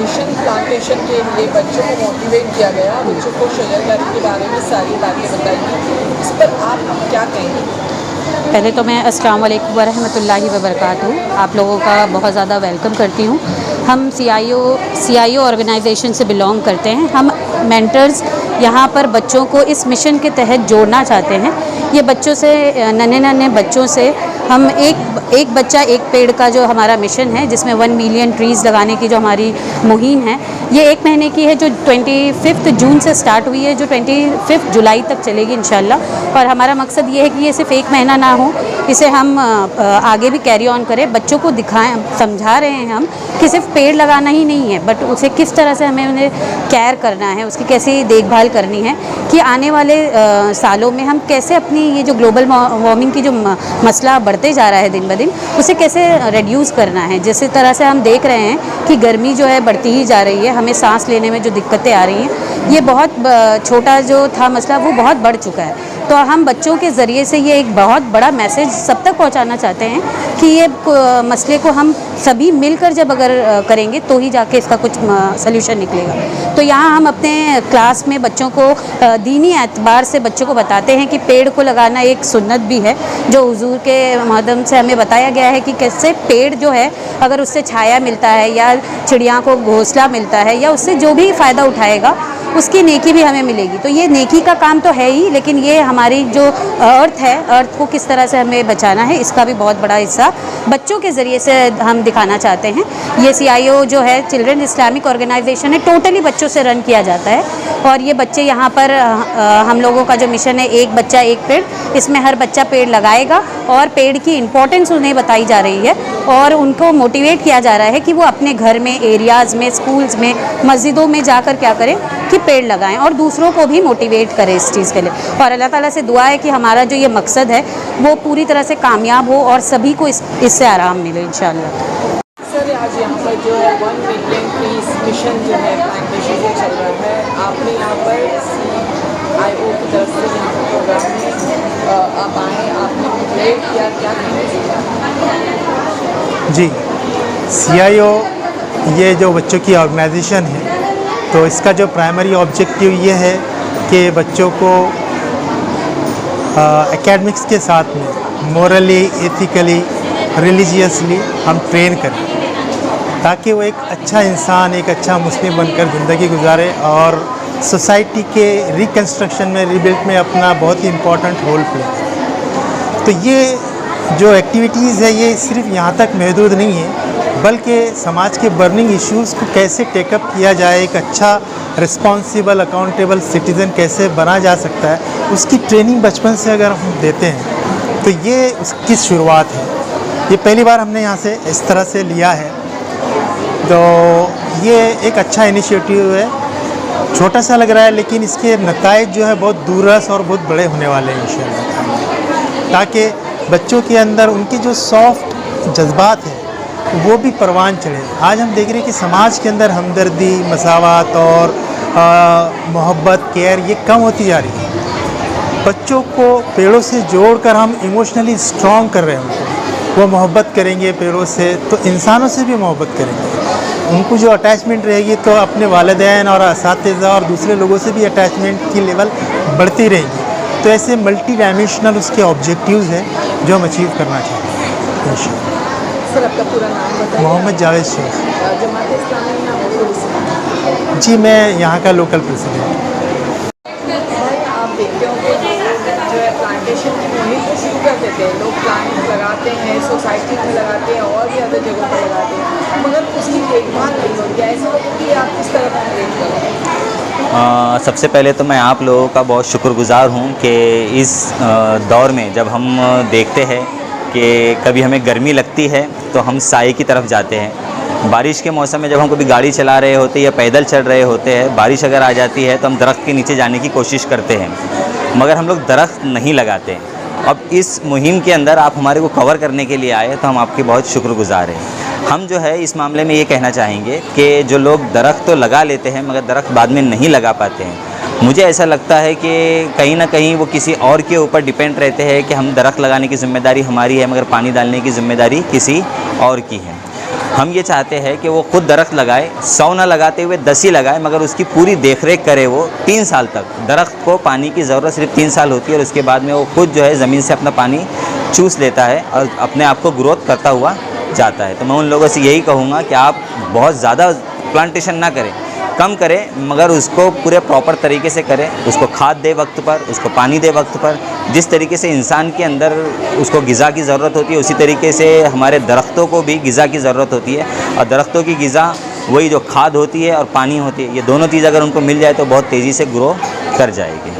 Mission plantation के लिए बच्चों को मोटिवेट किया गया, बच्चों को शजरकारी के बारे में सारी बातें बताई, इस पर आप क्या कहेंगे? पहले तो मैं अस्सलाम वालेकुम वरहमतुल्लाहि वबरकातुहू आप लोगों का बहुत ज़्यादा वेलकम करती हूँ। हम CIO ऑर्गेनाइजेशन से बिलोंग करते हैं। हम मेंटर्स यहाँ पर बच्चों को इस मिशन के तहत जोड़ना चाहते हैं। ये बच्चों से नन्हे बच्चों से हम एक बच्चा एक पेड़ का जो हमारा मिशन है, जिसमें 1 मिलियन ट्रीज़ लगाने की जो हमारी मुहिम है, ये 1 महीने की है, जो 25 जून से स्टार्ट हुई है, जो 25 जुलाई तक चलेगी इंशाल्लाह। और हमारा मकसद ये है कि ये सिर्फ 1 महीना ना हो, इसे हम आगे भी कैरी ऑन करें, बच्चों को दिखाएं, समझा रहे हैं हम कि सिर्फ पेड़ लगाना ही नहीं है, बट उसे किस तरह से हमें उन्हें केयर करना है, उसकी कैसी देखभाल करनी है कि आने वाले सालों में हम कैसे अपनी ये जो ग्लोबल वार्मिंग की जो मसला बढ़ते जा रहा है दिन ब दिन, उसे कैसे रिड्यूस करना है। जिस तरह से हम देख रहे हैं कि गर्मी जो है बढ़ती ही जा रही है, हमें सांस लेने में जो दिक्कतें आ रही हैं, ये बहुत छोटा जो था मसला वो बहुत बढ़ चुका है। तो हम बच्चों के ज़रिए से ये एक बहुत बड़ा मैसेज सब तक पहुंचाना चाहते हैं कि ये मसले को हम सभी मिलकर जब अगर करेंगे तो ही जाके इसका कुछ सल्यूशन निकलेगा। तो यहाँ हम अपने क्लास में बच्चों को दीनी एतबार से बच्चों को बताते हैं कि पेड़ को लगाना एक सुन्नत भी है, जो हुजूर के माध्यम से हमें बताया गया है कि कैसे पेड़ जो है अगर उससे छाया मिलता है या चिड़िया को घोंसला मिलता है या उससे जो भी फ़ायदा उठाएगा उसकी नेकी भी हमें मिलेगी। तो ये नेकी का काम तो है ही, लेकिन ये हमारी जो अर्थ है, अर्थ को किस तरह से हमें बचाना है, इसका भी बहुत बड़ा हिस्सा बच्चों के ज़रिए से हम दिखाना चाहते हैं। ये CIO जो है चिल्ड्रन इस्लामिक ऑर्गेनाइजेशन है, टोटली बच्चों से रन किया जाता है। और ये बच्चे यहाँ पर हम लोगों का जो मिशन है, एक बच्चा एक पेड़, इसमें हर बच्चा पेड़ लगाएगा और पेड़ की इम्पोर्टेंस उन्हें बताई जा रही है और उनको मोटिवेट किया जा रहा है कि वो अपने घर में, एरियाज़ में, स्कूल्स में, मस्जिदों में जाकर क्या करें कि पेड़ लगाएं और दूसरों को भी मोटिवेट करें इस चीज़ के लिए। और अल्लाह ताला से दुआ है कि हमारा जो ये मकसद है वो पूरी तरह से कामयाब हो और सभी को इससे आराम मिले इंशाल्लाह। सर, आज यहाँ पर जो है 1 मिलियन ट्रीज मिशन जो है प्लांटेशन जो चल रहा है, आपने यहाँ पर CIO की तरफ से यहाँ पर प्रोग्राम में आप आए, आपने मोटिवेट किया, क्या जी, CIO ये जो बच्चों की ऑर्गेनाइजेशन है, तो इसका जो प्राइमरी ऑब्जेक्टिव ये है कि बच्चों को एकेडमिक्स के साथ में मोरली, एथिकली, रिलीजियसली हम ट्रेन करें, ताकि वो एक अच्छा इंसान, एक अच्छा मुस्लिम बनकर ज़िंदगी गुजारे और सोसाइटी के रिकन्स्ट्रक्शन में, रीबिल्ड में अपना बहुत ही इम्पोर्टेंट रोल प्ले करे। तो ये जो एक्टिविटीज़ है, ये सिर्फ यहाँ तक महदूद नहीं है, बल्कि समाज के बर्निंग इश्यूज़ को कैसे टेकअप किया जाए, एक अच्छा रिस्पॉन्सिबल अकाउंटेबल सिटीज़न कैसे बना जा सकता है, उसकी ट्रेनिंग बचपन से अगर हम देते हैं तो ये उसकी शुरुआत है। ये पहली बार हमने यहाँ से इस तरह से लिया है, तो ये एक अच्छा इनिशिएटिव है। छोटा सा लग रहा है, लेकिन इसके नताइज जो है बहुत दूररस और बहुत बड़े होने वाले हैं इंशाअल्लाह, ताकि बच्चों के अंदर उनकी जो सॉफ्ट जज्बात है वो भी परवान चढ़े। आज हम देख रहे हैं कि समाज के अंदर हमदर्दी, मसावत और मोहब्बत, केयर ये कम होती जा रही है। बच्चों को पेड़ों से जोड़कर हम इमोशनली स्ट्रॉन्ग कर रहे हैं उनको। वो मोहब्बत करेंगे पेड़ों से तो इंसानों से भी मोहब्बत करेंगे। उनको जो अटैचमेंट रहेगी तो अपने वालिदैन और असातिज़ा और दूसरे लोगों से भी अटैचमेंट की लेवल बढ़ती रहेगी। तो ऐसे मल्टी डायमेंशनल उसके ऑब्जेक्टिव्स हैं जो हम अचीव करना चाहते हैं। सर, आपका पूरा नाम बताइए। मोहम्मद जावेद शेख। जमात इस्लामी या मुस्लिम? जी, मैं यहाँ का लोकल प्रेसिडेंट। आप देखते हो कि जो है प्लांटेशन की मुहिम को शुरू कर देते हैं, लोग प्लांट लगाते हैं, सोसाइटी में लगाते हैं और भी अदर जगहों पर लगाते हैं, मगर उसकी देखभाल नहीं होती है। ऐसे लोगों की आप किस तरह कंप्लेन करोगे? सबसे पहले तो मैं आप लोगों का बहुत शुक्रगुजार हूँ कि इस दौर में जब हम देखते हैं कि कभी हमें गर्मी लगती है तो हम साए की तरफ जाते हैं। बारिश के मौसम में जब हम कभी गाड़ी चला रहे होते हैं या पैदल चल रहे होते हैं, बारिश अगर आ जाती है तो हम दरख्त के नीचे जाने की कोशिश करते हैं, मगर हम लोग दरख्त नहीं लगाते। अब इस मुहिम के अंदर आप हमारे को कवर करने के लिए आए तो हम आपके बहुत शुक्रगुजार हैं। हम जो है इस मामले में ये कहना चाहेंगे कि जो लोग दरख्त तो लगा लेते हैं मगर दरख्त बाद में नहीं लगा पाते हैं, मुझे ऐसा लगता है कि कहीं ना कहीं वो किसी और के ऊपर डिपेंड रहते हैं कि हम दरख्त लगाने की ज़िम्मेदारी हमारी है मगर पानी डालने की ज़िम्मेदारी किसी और की है। हम ये चाहते हैं कि वो खुद दरख्त लगाए, 100 ना लगाते हुए 10 ही लगाए, मगर उसकी पूरी देखरेख करे वो 3 साल तक। दरख्त को पानी की ज़रूरत सिर्फ 3 साल होती है और उसके बाद में वो खुद जो है ज़मीन से अपना पानी चूस लेता है और अपने आप को ग्रोथ करता हुआ जाता है। तो मैं उन लोगों से यही कहूँगा कि आप बहुत ज़्यादा प्लांटेशन ना करें, कम करें, मगर उसको पूरे प्रॉपर तरीके से करें। उसको खाद दे वक्त पर, उसको पानी दे वक्त पर। जिस तरीके से इंसान के अंदर उसको ग़िज़ा की ज़रूरत होती है, उसी तरीके से हमारे दरख्तों को भी ग़िज़ा की ज़रूरत होती है। और दरख्तों की ग़िज़ा वही जो खाद होती है और पानी होती है, ये दोनों चीज़ अगर उनको मिल जाए तो बहुत तेज़ी से ग्रो कर जाएगी।